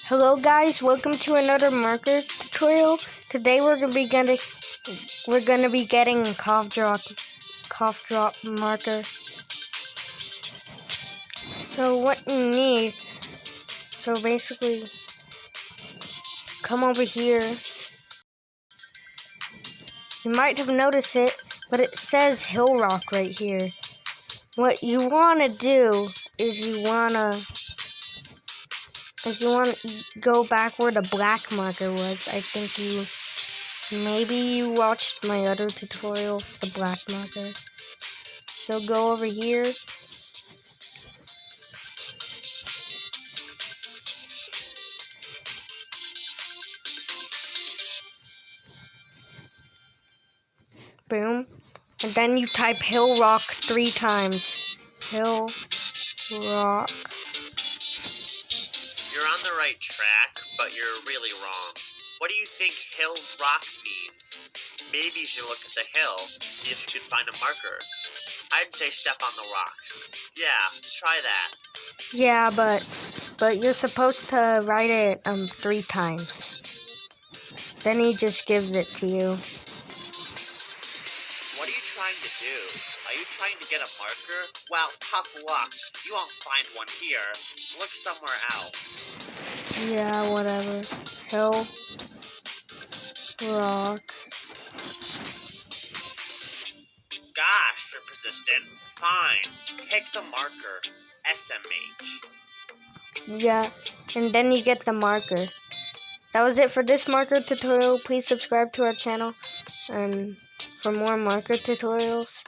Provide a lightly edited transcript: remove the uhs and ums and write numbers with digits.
Hello guys, welcome to another marker tutorial. Today we're gonna be getting a cough drop marker. So what you need, so basically come over here. You might have noticed it, but it says Hill Rock right here. What you wanna do is you wanna go back where the black marker was. I think maybe you watched my other tutorial, the black marker. So go over here. Boom. And then you type Hill Rock 3 times. Hill Rock. You're on the right track, but you're really wrong. What do you think Hill Rock means? Maybe you should look at the hill, see if you can find a marker. I'd say step on the rocks. Yeah, try that. Yeah, but you're supposed to write it 3 times. Then he just gives it to you. What are you trying to do? Are you trying to get a marker? Well, tough luck. You won't find one here. Look somewhere else. Yeah, whatever. Hill Rock. Gosh, you're persistent. Fine. Pick the marker. SMH. Yeah, and then you get the marker. That was it for this marker tutorial. Please subscribe to our channel and for more marker tutorials.